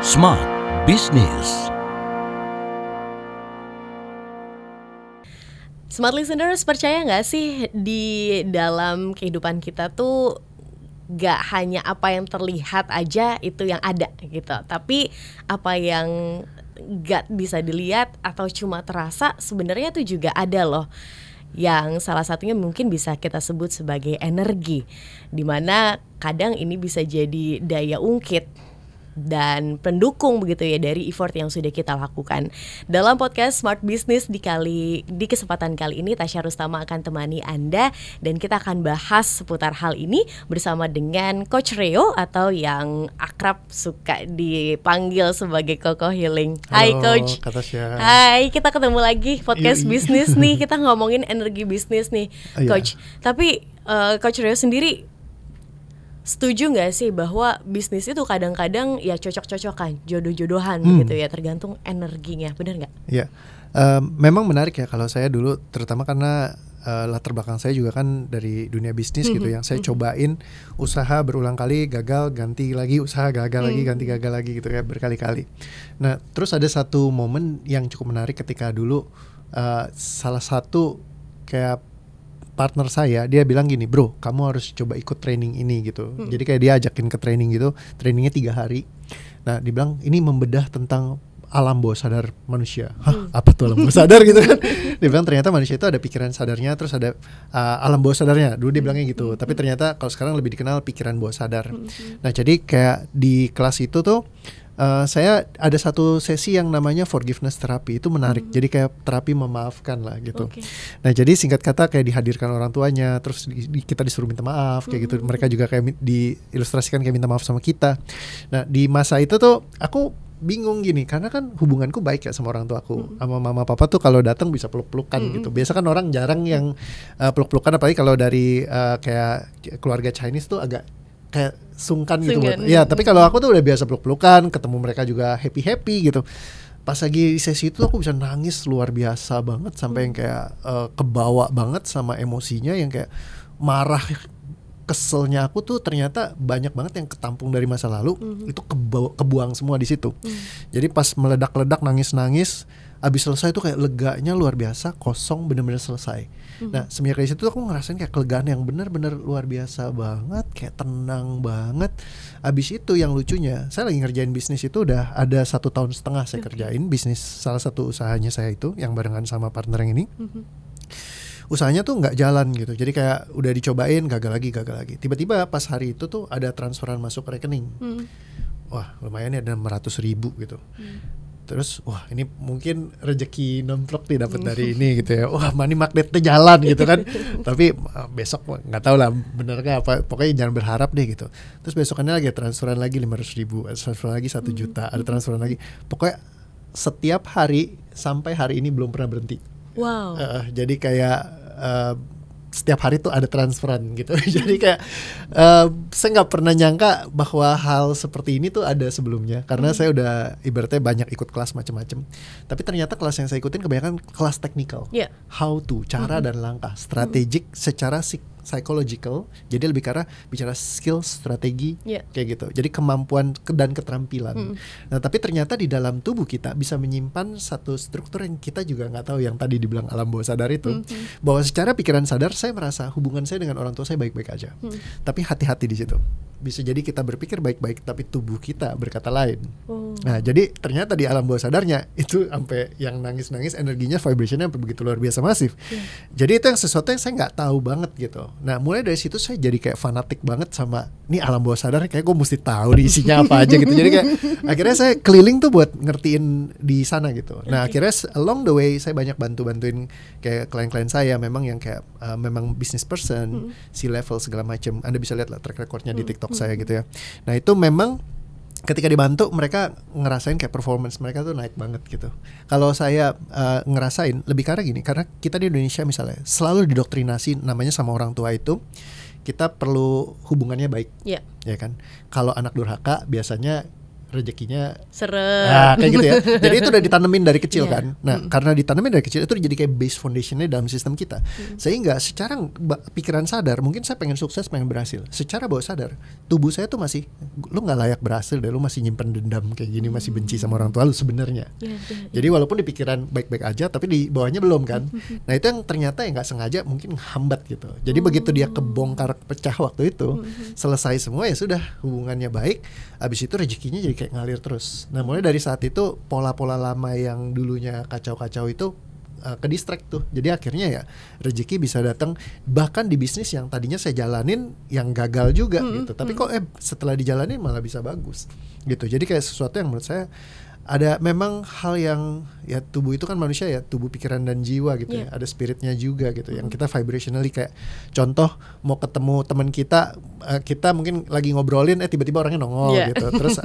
Smart Business. Smart listeners, percaya nggak sih di dalam kehidupan kita tuh gak hanya apa yang terlihat aja itu yang ada gitu, tapi apa yang gak bisa dilihat atau cuma terasa sebenarnya tuh juga ada loh. Yang salah satunya mungkin bisa kita sebut sebagai energi, dimana kadang ini bisa jadi daya ungkit dan pendukung begitu ya dari effort yang sudah kita lakukan. Dalam podcast Smart Business di kesempatan kali ini Tasya Rustama akan temani Anda dan kita akan bahas seputar hal ini bersama dengan Coach Reo atau yang akrab suka dipanggil sebagai Koko Healing. Hai Coach. Kak Tasya. Hai, kita ketemu lagi podcast bisnis nih. Kita ngomongin energi bisnis nih, Coach. Tapi Coach Reo sendiri setuju nggak sih bahwa bisnis itu kadang-kadang ya cocok-cocokan, jodoh-jodohan gitu ya, tergantung energinya, benar nggak? Iya, memang menarik ya kalau saya dulu, terutama karena latar belakang saya juga kan dari dunia bisnis gitu yang saya cobain usaha berulang kali gagal, ganti lagi usaha gagal lagi, ganti gagal lagi gitu ya berkali-kali. Nah terus ada satu momen yang cukup menarik ketika dulu salah satu kayak partner saya, dia bilang gini, bro kamu harus coba ikut training ini gitu. Jadi kayak dia ajakin ke training gitu, trainingnya 3 hari. Nah dia bilang ini membedah tentang alam bawah sadar manusia. Hah, apa tuh alam bawah sadar gitu kan? Dia bilang ternyata manusia itu ada pikiran sadarnya, terus ada alam bawah sadarnya. Dulu dia bilangnya gitu, tapi ternyata kalau sekarang lebih dikenal pikiran bawah sadar. Nah jadi kayak di kelas itu tuh saya ada satu sesi yang namanya forgiveness therapy, itu menarik. Jadi kayak terapi memaafkan lah gitu. Nah jadi singkat kata kayak dihadirkan orang tuanya, terus kita disuruh minta maaf kayak gitu. Mereka juga kayak diilustrasikan kayak minta maaf sama kita. Nah di masa itu tuh aku bingung gini, karena kan hubunganku baik ya sama orang tua aku, sama mama papa tuh kalau datang bisa peluk-pelukan gitu. Biasa kan orang jarang yang peluk-pelukan, apalagi kalau dari kayak keluarga Chinese tuh agak kayak sungkan gitu buat. Ya tapi kalau aku tuh udah biasa peluk-pelukan, ketemu mereka juga happy gitu. Pas lagi sesi itu aku bisa nangis luar biasa banget, sampai yang kayak kebawa banget sama emosinya, yang kayak marah, keselnya aku tuh ternyata banyak banget yang ketampung dari masa lalu, itu kebuang semua di situ. Jadi pas meledak-ledak nangis-nangis, abis selesai tuh kayak leganya luar biasa, kosong, bener-bener selesai. Nah semenjak dari situ aku ngerasain kayak kelegaan yang bener-bener luar biasa banget, kayak tenang banget. Abis itu yang lucunya, saya lagi ngerjain bisnis itu udah ada 1,5 tahun saya kerjain bisnis, salah satu usahanya saya itu yang barengan sama partner yang ini. Usahanya tuh nggak jalan gitu, jadi kayak udah dicobain gagal lagi. Tiba-tiba pas hari itu tuh ada transferan masuk rekening. Wah lumayan ya, ada 600.000 gitu. Terus wah ini mungkin rezeki nomplok nih dapat dari ini gitu ya. Wah money magnetnya jalan gitu kan. Tapi besok nggak tahu lah bener nggak apa. Pokoknya jangan berharap deh gitu. Terus besokannya lagi transferan lagi 500.000, transferan lagi 1 juta, ada transferan lagi. Pokoknya setiap hari sampai hari ini belum pernah berhenti. Wow. Jadi kayak setiap hari tuh ada transferan gitu. Jadi kayak saya nggak pernah nyangka bahwa hal seperti ini tuh ada sebelumnya, karena saya udah ibaratnya banyak ikut kelas macam-macam. Tapi ternyata kelas yang saya ikutin kebanyakan kelas teknikal, how to, cara dan langkah, strategik secara psychological. Jadi lebih ke arah bicara skill, strategi, kayak gitu. Jadi kemampuan dan keterampilan. Nah tapi ternyata di dalam tubuh kita bisa menyimpan satu struktur yang kita juga nggak tahu, yang tadi dibilang alam bawah sadar itu. Bahwa secara pikiran sadar saya merasa hubungan saya dengan orang tua saya baik-baik aja. Tapi hati-hati di situ. Bisa jadi kita berpikir baik-baik tapi tubuh kita berkata lain. Nah jadi ternyata di alam bawah sadarnya itu sampai yang nangis-nangis energinya, vibrationnya sampai begitu luar biasa masif. Jadi itu yang sesuatu yang saya nggak tahu banget gitu. Nah mulai dari situ saya jadi kayak fanatik banget sama nih alam bawah sadar, kayak gue mesti tahu di isinya apa aja gitu. Jadi kayak akhirnya saya keliling tuh buat ngertiin di sana gitu. Nah akhirnya along the way saya banyak bantuin kayak klien-klien saya memang yang kayak memang business person, C-level segala macam. Anda bisa lihat lah track recordnya di TikTok saya gitu ya. Nah itu memang ketika dibantu mereka ngerasain kayak performance mereka tuh naik banget gitu. Kalau saya ngerasain lebih karena gini, karena kita di Indonesia misalnya selalu didoktrinasi namanya sama orang tua itu kita perlu hubungannya baik, ya kan. Kalau anak durhaka biasanya rezekinya seret. Nah, kayak gitu ya. Jadi itu udah ditanemin dari kecil kan. Nah, karena ditanemin dari kecil itu jadi kayak base foundationnya dalam sistem kita. Sehingga secara pikiran sadar, mungkin saya pengen sukses, pengen berhasil. Secara bawah sadar, tubuh saya tuh masih, lu nggak layak berhasil deh, lu masih nyimpen dendam kayak gini, masih benci sama orang tua lu sebenarnya. Jadi walaupun di pikiran baik-baik aja, tapi di bawahnya belum kan. Nah itu yang ternyata yang nggak sengaja mungkin hambat gitu. Jadi begitu dia kebongkar pecah waktu itu, selesai semua ya sudah, hubungannya baik. Abis itu rezekinya jadi kayak ngalir terus. Nah mulai dari saat itu pola-pola lama yang dulunya kacau-kacau itu ke distract tuh. Jadi akhirnya ya rezeki bisa datang bahkan di bisnis yang tadinya saya jalanin yang gagal juga gitu. Tapi kok setelah dijalanin malah bisa bagus gitu. Jadi kayak sesuatu yang menurut saya ada memang hal yang ya tubuh itu kan manusia ya, tubuh, pikiran dan jiwa gitu ya. Ada spiritnya juga gitu yang kita vibrationally kayak contoh mau ketemu teman kita, kita mungkin lagi ngobrolin tiba-tiba orangnya nongol gitu. Terus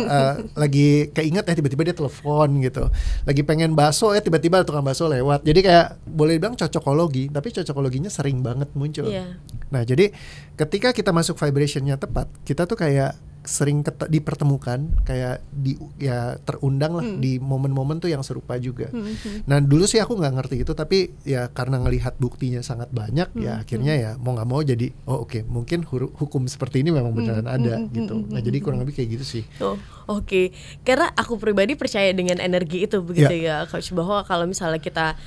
lagi keinget tiba-tiba dia telepon gitu. Lagi pengen bakso tiba-tiba tukang bakso lewat. Jadi kayak boleh bilang cocokologi, tapi cocokologinya sering banget muncul. Nah, jadi ketika kita masuk vibrationnya tepat, kita tuh kayak sering dipertemukan, kayak terundang lah di momen-momen tuh yang serupa juga. Nah dulu sih aku nggak ngerti itu, tapi ya karena ngelihat buktinya sangat banyak, ya akhirnya ya mau nggak mau jadi oke, mungkin hukum seperti ini memang beneran ada gitu. Nah jadi kurang lebih kayak gitu sih. Oke. Karena aku pribadi percaya dengan energi itu begitu ya Coach, bahwa kalau misalnya kita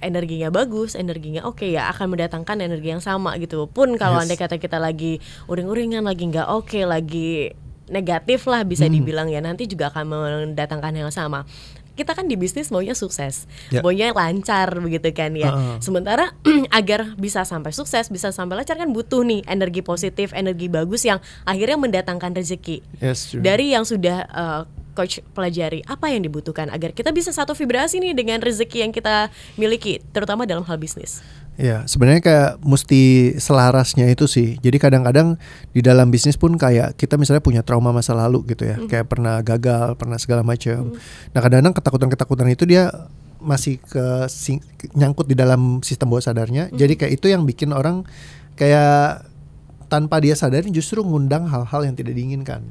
energinya bagus, energinya oke, ya akan mendatangkan energi yang sama gitu. Pun kalau andai kata kita lagi uring-uringan, lagi nggak oke, lagi negatif lah bisa dibilang ya, nanti juga akan mendatangkan yang sama. Kita kan di bisnis maunya sukses, maunya lancar begitu kan ya. Sementara agar bisa sampai sukses, bisa sampai lancar kan butuh nih energi positif, energi bagus yang akhirnya mendatangkan rezeki. Dari yang sudah Coach pelajari, apa yang dibutuhkan agar kita bisa satu vibrasi nih dengan rezeki yang kita miliki, terutama dalam hal bisnis? Ya, sebenarnya kayak mesti selarasnya itu sih. Jadi kadang-kadang di dalam bisnis pun kayak kita misalnya punya trauma masa lalu gitu ya, kayak pernah gagal, pernah segala macam. Nah kadang-kadang ketakutan-ketakutan itu dia masih nyangkut di dalam sistem bawah sadarnya. Jadi kayak itu yang bikin orang kayak tanpa dia sadari justru ngundang hal-hal yang tidak diinginkan.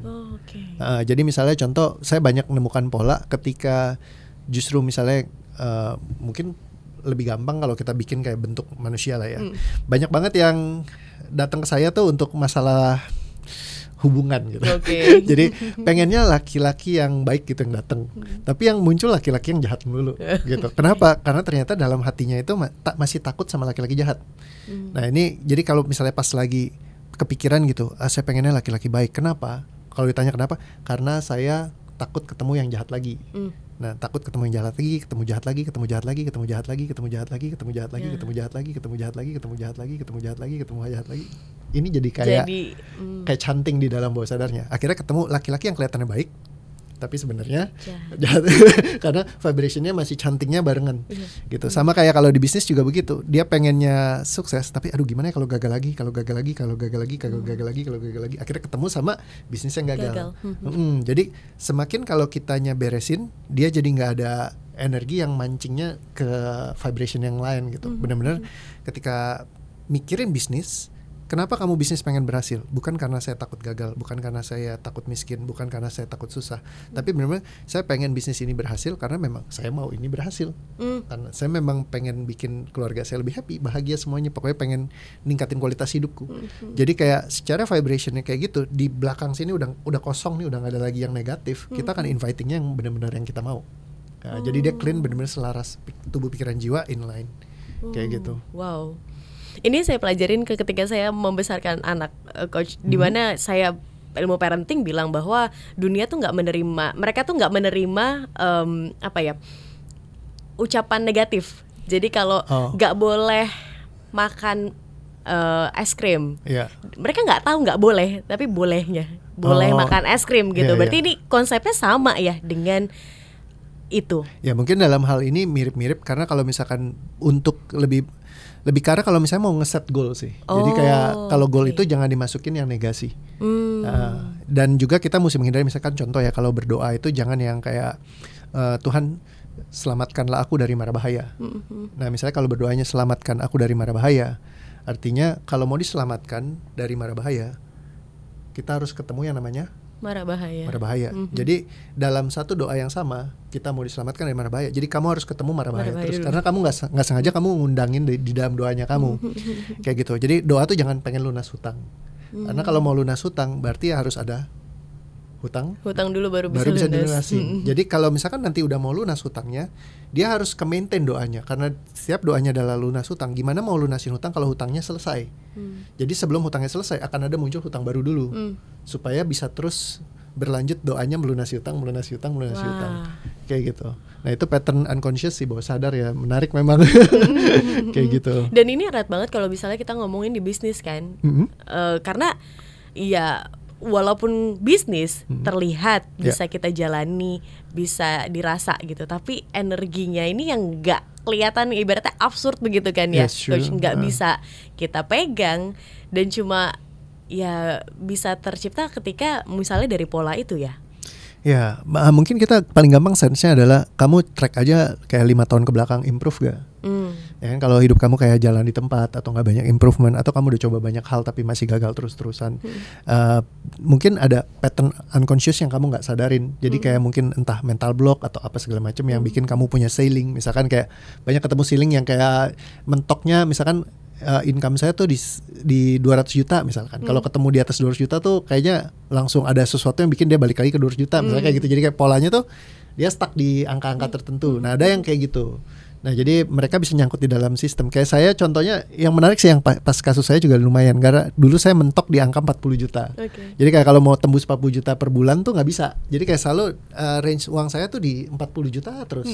Jadi misalnya contoh, saya banyak menemukan pola ketika justru misalnya mungkin lebih gampang kalau kita bikin kayak bentuk manusia lah ya. Banyak banget yang datang ke saya tuh untuk masalah hubungan gitu. Jadi pengennya laki-laki yang baik gitu yang datang. Tapi yang muncul laki-laki yang jahat mulu gitu. Kenapa? Karena ternyata dalam hatinya itu masih takut sama laki-laki jahat. Nah ini jadi kalau misalnya pas lagi kepikiran gitu, saya pengennya laki-laki baik. Kenapa? Kalau ditanya kenapa? Karena saya takut ketemu yang jahat lagi. Nah, takut ketemu yang jahat lagi, ketemu jahat lagi, ketemu jahat lagi, ketemu jahat lagi, ketemu jahat lagi, ketemu jahat lagi, ketemu jahat lagi, ketemu jahat lagi, ketemu jahat lagi, ketemu jahat lagi, ketemu jahat lagi. Ini jadi kayak canting di dalam bawah sadarnya. Akhirnya ketemu laki-laki yang kelihatannya baik, tapi sebenarnya jahat. Karena vibrationnya masih cantingnya barengan gitu. Sama kayak kalau di bisnis juga begitu, dia pengennya sukses tapi aduh gimana ya kalau gagal lagi, kalau gagal lagi, kalau gagal lagi, kalau gagal lagi, kalau gagal lagi, akhirnya ketemu sama bisnis yang gagal. Jadi semakin kalau kitanya beresin, dia jadi nggak ada energi yang mancingnya ke vibration yang lain gitu. Benar-benar ketika mikirin bisnis, kenapa kamu bisnis pengen berhasil? Bukan karena saya takut gagal, bukan karena saya takut miskin, bukan karena saya takut susah. Tapi benar-benar saya pengen bisnis ini berhasil karena memang saya mau ini berhasil. Karena saya memang pengen bikin keluarga saya lebih happy, bahagia semuanya. Pokoknya pengen ningkatin kualitas hidupku. Jadi kayak secara vibrationnya kayak gitu, di belakang sini udah kosong nih, udah gak ada lagi yang negatif. Kita akan invitingnya yang benar-benar yang kita mau. Nah, jadi dia clean, benar-benar selaras tubuh, pikiran, jiwa inline. Kayak gitu. Wow. Ini saya pelajarin ketika saya membesarkan anak, Coach, di mana saya ilmu parenting bilang bahwa dunia tuh nggak menerima, mereka tuh nggak menerima ucapan negatif. Jadi kalau nggak boleh makan es krim, mereka nggak tahu nggak boleh, tapi boleh makan es krim gitu. Berarti ini konsepnya sama ya dengan itu. Ya mungkin dalam hal ini mirip-mirip karena kalau misalkan untuk lebih karena kalau misalnya mau ngeset goal sih. Jadi kayak kalau goal itu jangan dimasukin yang negasi. Dan juga kita mesti menghindari misalkan contoh ya, kalau berdoa itu jangan yang kayak Tuhan selamatkanlah aku dari mara bahaya. Nah misalnya kalau berdoanya selamatkan aku dari mara bahaya, artinya kalau mau diselamatkan dari mara bahaya, kita harus ketemu yang namanya mara bahaya. Jadi dalam satu doa yang sama, kita mau diselamatkan dari mara bahaya. Jadi kamu harus ketemu mara bahaya terus dulu. Karena kamu nggak sengaja kamu ngundangin di dalam doanya kamu. Kayak gitu. Jadi doa tuh jangan pengen lunas hutang. Karena kalau mau lunas hutang berarti harus ada hutang dulu baru bisa lunas. dilunasin. Jadi kalau misalkan nanti udah mau lunas hutangnya, dia harus ke maintain doanya, karena setiap doanya adalah lunas hutang. Gimana mau lunasin hutang kalau hutangnya selesai? Jadi sebelum hutangnya selesai akan ada muncul hutang baru dulu, supaya bisa terus berlanjut doanya melunasi hutang, kayak gitu. Nah itu pattern unconscious sih, bawah sadar ya, menarik memang. Kayak gitu. Dan ini erat banget kalau misalnya kita ngomongin di bisnis kan, karena ya walaupun bisnis terlihat bisa kita jalani, bisa dirasa gitu, tapi energinya ini yang nggak kelihatan, ibaratnya absurd begitu kan ya, Coach, nggak bisa kita pegang dan cuma ya bisa tercipta ketika misalnya dari pola itu ya. Ya, mungkin kita paling gampang sense-nya adalah kamu track aja kayak 5 tahun ke belakang, improve gak? Ya kan, kalau hidup kamu kayak jalan di tempat atau gak banyak improvement, atau kamu udah coba banyak hal tapi masih gagal terus-terusan, mungkin ada pattern unconscious yang kamu gak sadarin. Jadi kayak mungkin entah mental block atau apa segala macam yang bikin kamu punya ceiling. Misalkan kayak banyak ketemu ceiling yang kayak mentoknya, misalkan income saya tuh di 200 juta misalkan. Kalau ketemu di atas 200 juta tuh kayaknya langsung ada sesuatu yang bikin dia balik lagi ke 200 juta misalnya kayak gitu. Jadi kayak polanya tuh dia stuck di angka-angka tertentu. Nah ada yang kayak gitu. Nah jadi mereka bisa nyangkut di dalam sistem. Kayak saya contohnya yang menarik sih, yang pas kasus saya juga lumayan, karena dulu saya mentok di angka 40 juta. Jadi kayak kalau mau tembus 40 juta per bulan tuh gak bisa. Jadi kayak selalu range uang saya tuh di 40 juta terus.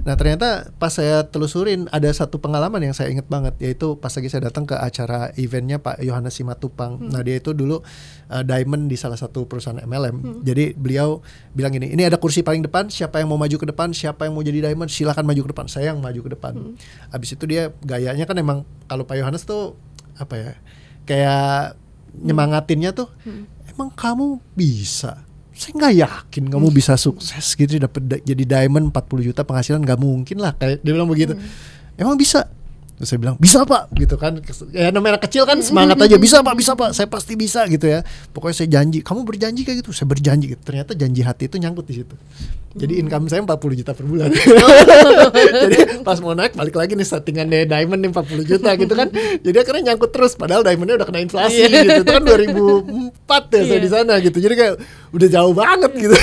Nah ternyata pas saya telusurin ada satu pengalaman yang saya inget banget, yaitu pas lagi saya datang ke acara eventnya Pak Yohanes Simatupang. Nah dia itu dulu diamond di salah satu perusahaan MLM. Jadi beliau bilang gini, ini ada kursi paling depan, siapa yang mau maju ke depan, siapa yang mau jadi diamond silakan maju ke depan. Saya yang maju ke depan. Abis itu dia gayanya kan emang kalau Pak Yohanes tuh apa ya, kayak nyemangatinnya tuh, emang kamu bisa, saya nggak yakin kamu bisa sukses gitu dapat jadi diamond 40 juta penghasilan, nggak mungkin lah, kayak dia bilang begitu. Emang bisa? Terus saya bilang bisa Pak gitu kan, ya namanya kecil kan semangat aja, bisa Pak, saya pasti bisa gitu ya, pokoknya saya janji. Kamu berjanji kayak gitu? Saya berjanji gitu. Ternyata janji hati itu nyangkut di situ. Jadi income saya 40 juta per bulan. Jadi pas mau naik balik lagi nih settingannya diamond nih 40 juta gitu kan. Jadi akhirnya nyangkut terus, padahal diamondnya udah kena inflasi gitu. Itu kan 2004 ya saya di sana gitu. Jadi kayak udah jauh banget gitu.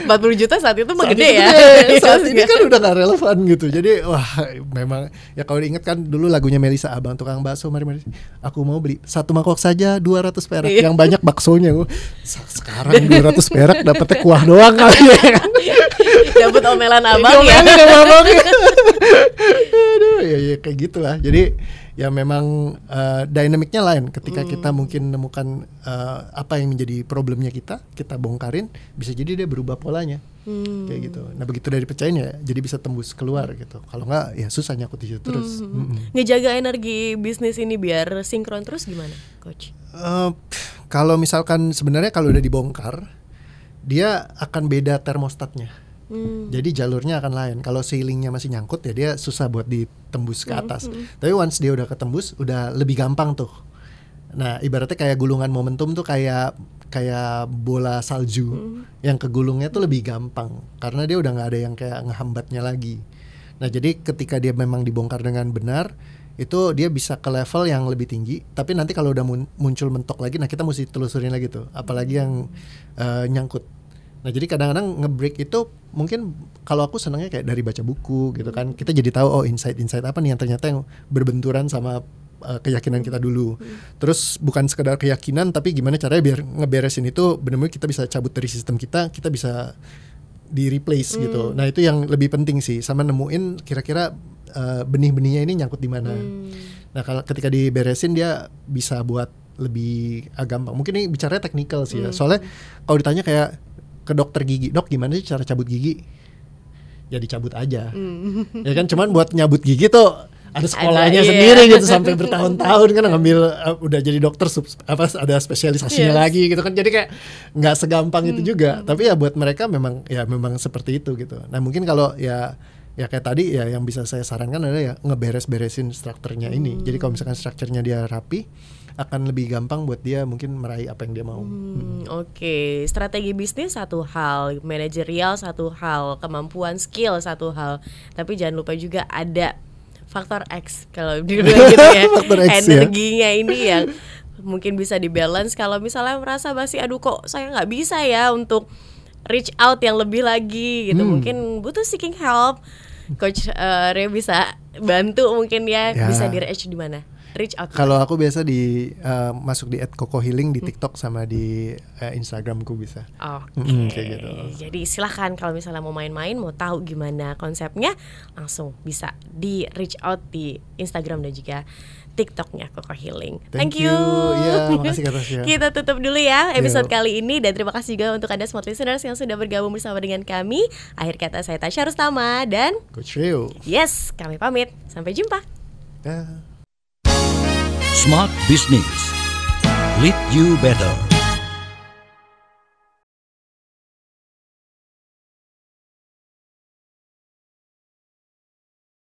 40 juta saat itu mah gede ya. Saat ini kan udah gak relevan gitu. Jadi wah memang ya, kalau diinget kan dulu lagunya Melisa, abang tukang bakso mari aku mau beli 1 mangkok saja 200 perak. Yang banyak baksonya. Sekarang 200 perak dapetnya kuah doang kali ya. Dapat omelan abang ya. Aduh, ya kayak gitulah. Jadi ya memang dinamiknya lain ketika kita mungkin menemukan apa yang menjadi problemnya kita bongkarin, bisa jadi dia berubah polanya. Kayak gitu. Nah begitu dari pecahin ya jadi bisa tembus keluar gitu. Kalau enggak ya susah nyangkut di situ terus. Ngejaga energi bisnis ini biar sinkron terus gimana, Coach? Kalau misalkan sebenarnya kalau udah dibongkar, dia akan beda termostatnya. Jadi jalurnya akan lain. Kalau ceilingnya masih nyangkut ya dia susah buat ditembus ke atas. Tapi once dia udah ketembus, udah lebih gampang tuh. Nah ibaratnya kayak gulungan momentum tuh kayak bola salju yang kegulungnya tuh lebih gampang karena dia udah nggak ada yang kayak ngehambatnya lagi. Nah jadi ketika dia memang dibongkar dengan benar, itu dia bisa ke level yang lebih tinggi. Tapi nanti kalau udah muncul mentok lagi, nah kita mesti telusurin lagi tuh, apalagi yang nyangkut. Nah jadi kadang-kadang nge-break itu mungkin kalau aku senangnya kayak dari baca buku gitu kan, kita jadi tahu oh insight apa nih yang ternyata yang berbenturan sama keyakinan kita dulu. Terus bukan sekedar keyakinan, tapi gimana caranya biar ngeberesin itu benar-benar kita bisa cabut dari sistem kita bisa di replace gitu. Nah itu yang lebih penting sih, sama nemuin kira-kira benih-benihnya ini nyangkut di mana. Nah kalau ketika diberesin dia bisa buat lebih gampang. Mungkin ini bicaranya teknikal sih ya. Soalnya kalau ditanya kayak ke dokter gigi, dok gimana sih cara cabut gigi? Ya dicabut aja. Ya kan, cuman buat nyabut gigi tuh ada sekolahnya sendiri gitu sampai bertahun-tahun kan ngambil udah jadi dokter ada spesialisasinya lagi gitu kan. Jadi kayak nggak segampang itu juga. Tapi ya buat mereka memang seperti itu gitu. Nah mungkin kalau ya kayak tadi ya yang bisa saya sarankan adalah ya ngeberes-beresin strukturnya ini. Jadi kalau misalkan strukturnya dia rapi, akan lebih gampang buat dia mungkin meraih apa yang dia mau. Oke. Strategi bisnis satu hal, manajerial satu hal, kemampuan skill satu hal. Tapi jangan lupa juga ada faktor X kalau dibilang gitu ya. Energinya ini yang mungkin bisa dibalance. Kalau misalnya merasa masih aduh kok saya nggak bisa ya untuk reach out yang lebih lagi gitu, mungkin butuh seeking help, Coach Rio bisa bantu mungkin ya. Bisa di reach di mana? Reach out. Kalau aku biasa masuk di @kokohealing di TikTok sama di Instagramku bisa. Kayak gitu. Jadi silahkan kalau misalnya mau main-main, mau tahu gimana konsepnya, langsung bisa di reach out di Instagram dan juga TikToknya Koko Healing. Thank you. Iya, makasih Kak Tasya. Kita tutup dulu ya episode kali ini, dan terima kasih juga untuk Anda smart listeners yang sudah bergabung bersama dengan kami. Akhir kata saya Tasya Rustama dan Coach Rio. Yes, kami pamit. Sampai jumpa. Smart Business. Lead you better.